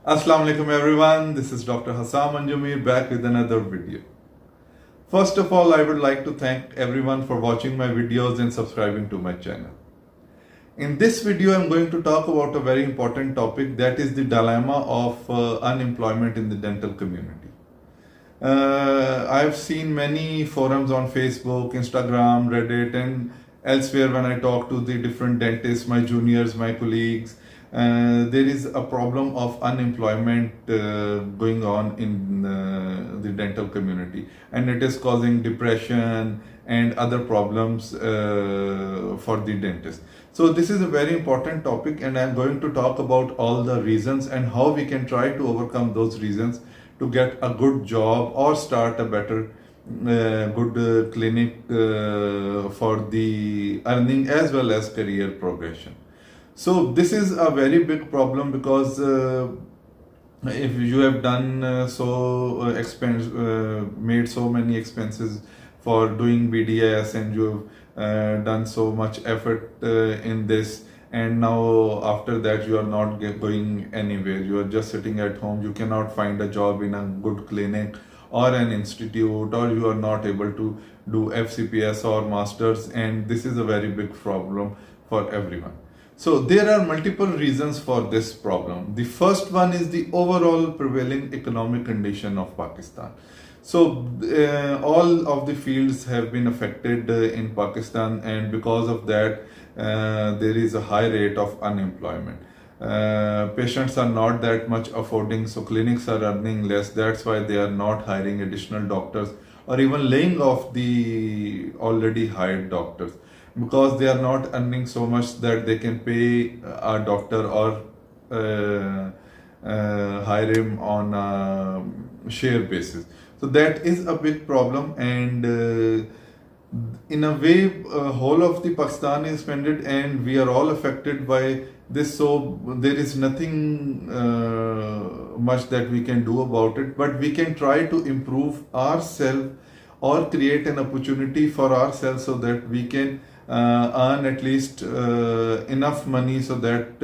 Assalamu alaikum everyone, this is Dr. Hassam Anjum Mir back with another video. First of all, I would like to thank everyone for watching my videos and subscribing to my channel. In this video, I'm going to talk about a very important topic, that is the dilemma of unemployment in the dental community. I've seen many forums on Facebook, Instagram, Reddit and elsewhere when I talk to the different dentists, my juniors, my colleagues. There is a problem of unemployment going on in the dental community, and it is causing depression and other problems for the dentist. So this is a very important topic, and I'm going to talk about all the reasons and how we can try to overcome those reasons to get a good job or start a better good clinic for the earning as well as career progression. So this is a very big problem because if you have done made so many expenses for doing BDS, and you've done so much effort in this, and now after that you are not going anywhere, you are just sitting at home, you cannot find a job in a good clinic or an institute, or you are not able to do FCPS or masters, and this is a very big problem for everyone. So there are multiple reasons for this problem. The first one is the overall prevailing economic condition of Pakistan. So all of the fields have been affected in Pakistan, and because of that there is a high rate of unemployment. Patients are not that much affording, so clinics are earning less. That's why they are not hiring additional doctors or even laying off the already hired doctors, because they are not earning so much that they can pay a doctor or hire him on a share basis. So that is a big problem, and in a way whole of the Pakistan is offended, and we are all affected by this. So there is nothing much that we can do about it, but we can try to improve ourselves or create an opportunity for ourselves so that we can earn at least enough money so that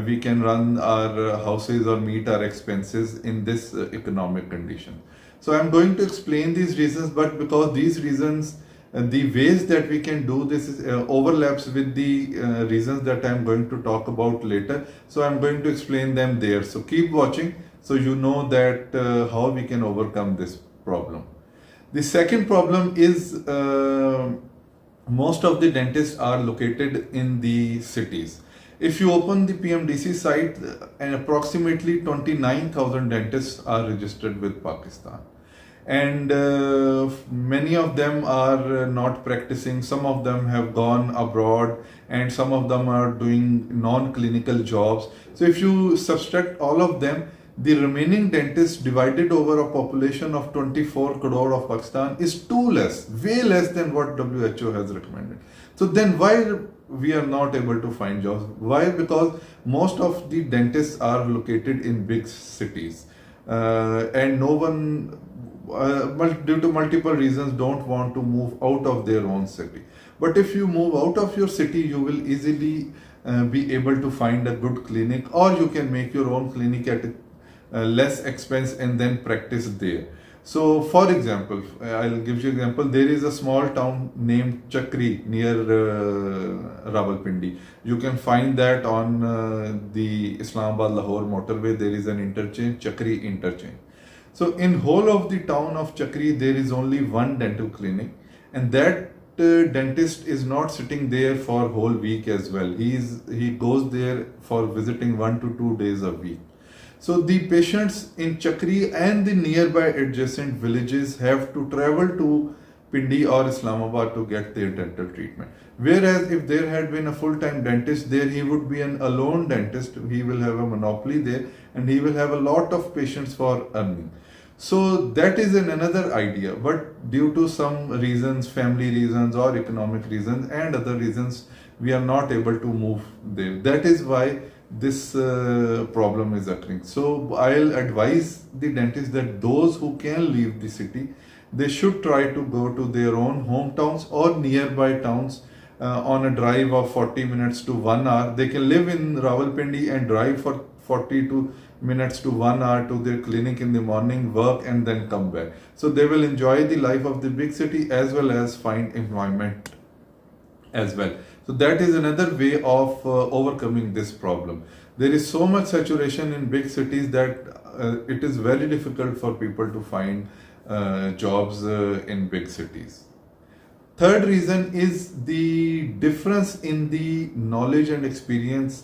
we can run our houses or meet our expenses in this economic condition. So I'm going to explain these reasons, but because these reasons, the ways that we can do this is, overlaps with the reasons that I'm going to talk about later. So I'm going to explain them there. So keep watching so you know that how we can overcome this problem. The second problem is most of the dentists are located in the cities. If you open the PMDC site, approximately 29,000 dentists are registered with Pakistan. And many of them are not practicing, some of them have gone abroad, and some of them are doing non-clinical jobs. So if you subtract all of them, the remaining dentists divided over a population of 24 crore of Pakistan is too less, way less than what WHO has recommended. So then why we are not able to find jobs? Why? Because most of the dentists are located in big cities, and no one, due to multiple reasons, don't want to move out of their own city. But if you move out of your city, you will easily be able to find a good clinic, or you can make your own clinic at less expense and then practice there. So for example, I'll give you an example. There is a small town named Chakri near Rawalpindi. You can find that on the Islamabad-Lahore motorway. There is an interchange, Chakri interchange. So in whole of the town of Chakri, there is only one dental clinic, and that dentist is not sitting there for whole week as well. He goes there for visiting 1 to 2 days a week. So the patients in Chakri and the nearby adjacent villages have to travel to Pindi or Islamabad to get their dental treatment. Whereas if there had been a full-time dentist there, he would be an alone dentist. He will have a monopoly there, and he will have a lot of patients for earning. So that is another idea, but due to some reasons, family reasons or economic reasons and other reasons, we are not able to move there. That is why this problem is occurring. So I'll advise the dentists that those who can leave the city, they should try to go to their own hometowns or nearby towns on a drive of 40 minutes to 1 hour. They can live in Rawalpindi and drive for 40 to minutes to 1 hour to their clinic in the morning, work and then come back. So they will enjoy the life of the big city as well as find employment as well. So that is another way of overcoming this problem. There is so much saturation in big cities that it is very difficult for people to find jobs in big cities. Third reason is the difference in the knowledge and experience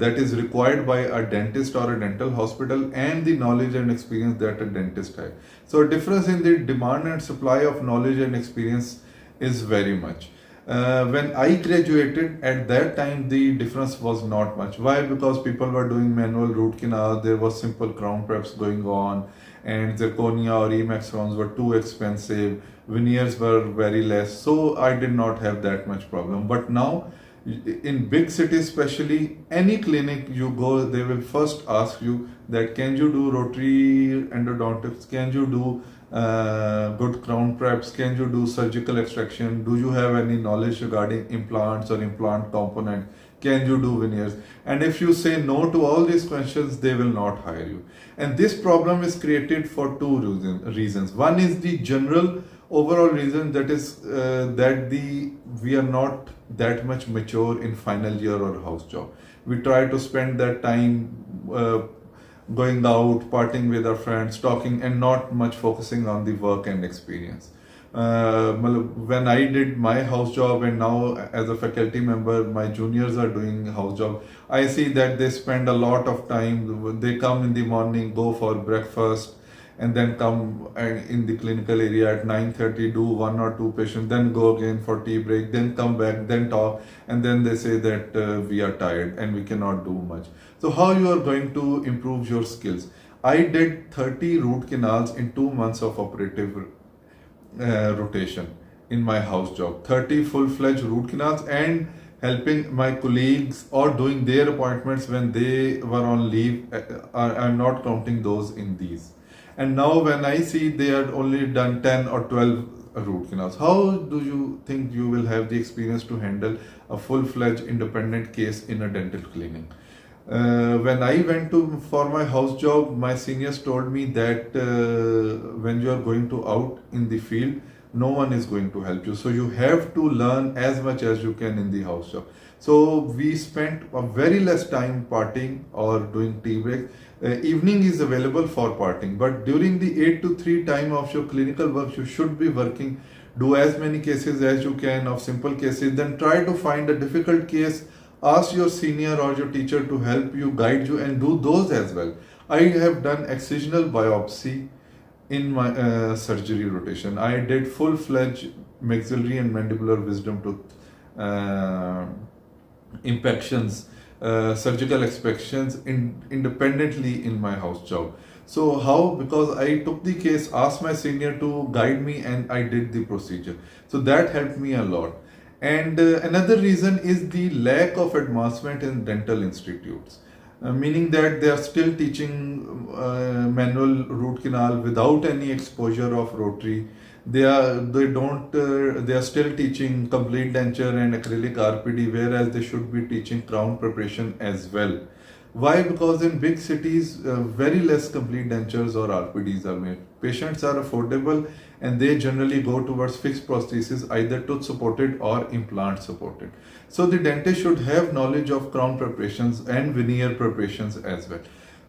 that is required by a dentist or a dental hospital and the knowledge and experience that a dentist has. So a difference in the demand and supply of knowledge and experience is very much. When I graduated, at that time the difference was not much. Why? Because people were doing manual root canal, there was simple crown preps going on, and zirconia or emax crowns were too expensive, veneers were very less, so I did not have that much problem. But now in big cities especially, any clinic you go, they will first ask you that can you do rotary endodontics, can you do good crown preps, can you do surgical extraction, do you have any knowledge regarding implants or implant component, can you do veneers? And if you say no to all these questions, they will not hire you. And this problem is created for two reasons. One is the general overall reason, that is we are not that much mature in final year or house job. We try to spend that time going out, partying with our friends, talking, and not much focusing on the work and experience. When I did my house job, and now as a faculty member, my juniors are doing house job, I see that they spend a lot of time. They come in the morning, go for breakfast, and then come in the clinical area at 9:30, do 1 or 2 patients, then go again for tea break, then come back, then talk, and then they say that we are tired and we cannot do much. So how you are going to improve your skills? I did 30 root canals in 2 months of operative rotation in my house job. 30 full-fledged root canals, and helping my colleagues or doing their appointments when they were on leave. I'm not counting those in these. And now when I see they had only done 10 or 12 root canals, how do you think you will have the experience to handle a full-fledged independent case in a dental clinic? When I went for my house job, my seniors told me that when you are going to out in the field, no one is going to help you. So you have to learn as much as you can in the house job. So we spent a very less time partying or doing tea breaks. Evening is available for partying, but during the 8 to 3 time of your clinical work, you should be working. Do as many cases as you can of simple cases, then try to find a difficult case. Ask your senior or your teacher to help you, guide you, and do those as well. I have done excisional biopsy in my surgery rotation. I did full-fledged maxillary and mandibular wisdom tooth impactions, surgical inspections independently in my house job. So how? Because I took the case, asked my senior to guide me, and I did the procedure. So that helped me a lot. And another reason is the lack of advancement in dental institutes, meaning that they are still teaching manual root canal without any exposure of rotary. They are still teaching complete denture and acrylic RPD, whereas they should be teaching crown preparation as well. Why? Because in big cities, very less complete dentures or RPDs are made. Patients are affordable, and they generally go towards fixed prosthesis, either tooth supported or implant supported. So the dentist should have knowledge of crown preparations and veneer preparations as well.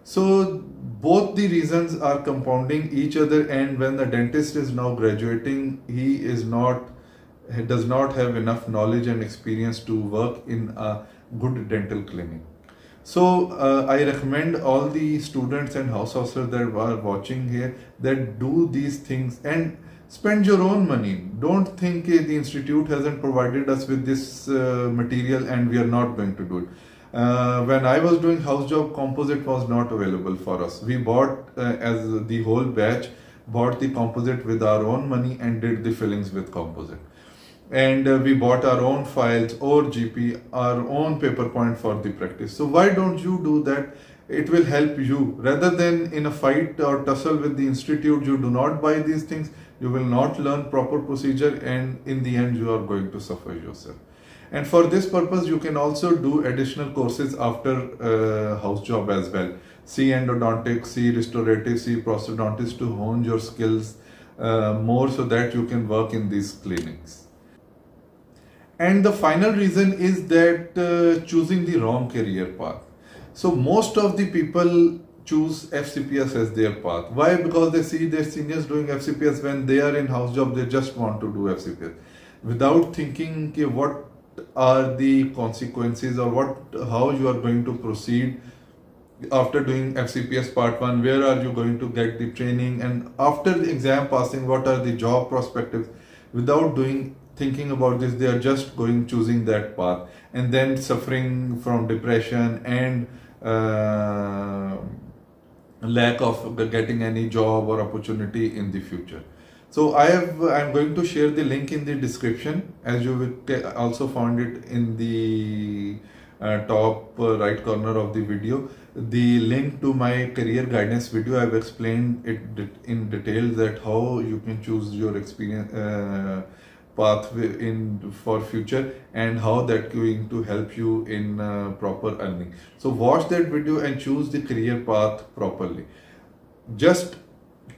So both the reasons are compounding each other, and when the dentist is now graduating, he does not have enough knowledge and experience to work in a good dental clinic. So I recommend all the students and house officers that are watching here that do these things and spend your own money. Don't think the institute hasn't provided us with this material and we are not going to do it. When I was doing house job, composite was not available for us. We bought as the whole batch, bought the composite with our own money and did the fillings with composite. And we bought our own files or GP, our own paper point for the practice. So why don't you do that? It will help you. Rather than in a fight or tussle with the institute, you do not buy these things, you will not learn proper procedure, and in the end you are going to suffer yourself. And for this purpose, you can also do additional courses after house job as well. See endodontics, see restorative, see prosthodontist to hone your skills more so that you can work in these clinics. And the final reason is that choosing the wrong career path. So most of the people choose FCPS as their path. Why? Because they see their seniors doing FCPS. When they are in house job, they just want to do FCPS without thinking okay, what are the consequences or how you are going to proceed after doing FCPS part 1, where are you going to get the training, and after the exam passing, what are the job perspectives. Without thinking about this, they are just choosing that path and then suffering from depression and lack of getting any job or opportunity in the future. So I'm going to share the link in the description, as you will also found it in the top right corner of the video. The link to my career guidance video. I've explained it in detail that how you can choose your experience path for future and how that going to help you in proper earning. So watch that video and choose the career path properly. Just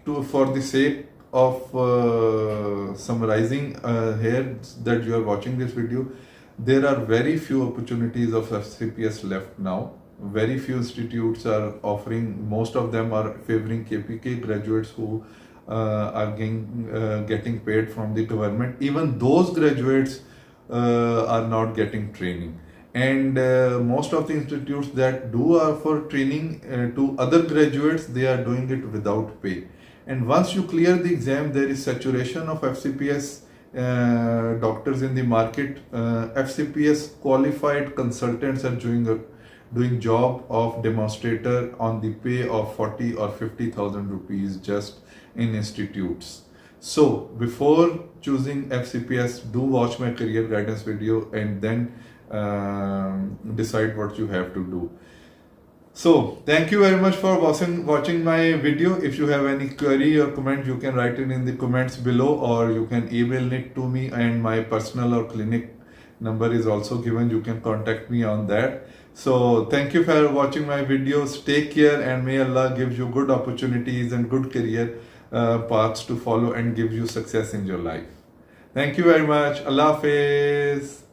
for the sake of summarizing here that you are watching this video, there are very few opportunities of FCPS left now. Very few institutes are offering. Most of them are favoring KPK graduates who are getting paid from the government. Even those graduates are not getting training. And most of the institutes that do offer training to other graduates, they are doing it without pay. And once you clear the exam, there is saturation of FCPS doctors in the market. FCPS qualified consultants are doing job of demonstrator on the pay of 40 or 50,000 rupees just in institutes. So before choosing FCPS, do watch my career guidance video and then decide what you have to do. So thank you very much for watching my video. If you have any query or comment, you can write it in the comments below, or you can email it to me, and my personal or clinic number is also given. You can contact me on that. So thank you for watching my videos. Take care, and may Allah give you good opportunities and good career paths to follow and give you success in your life. Thank you very much. Allah Hafiz.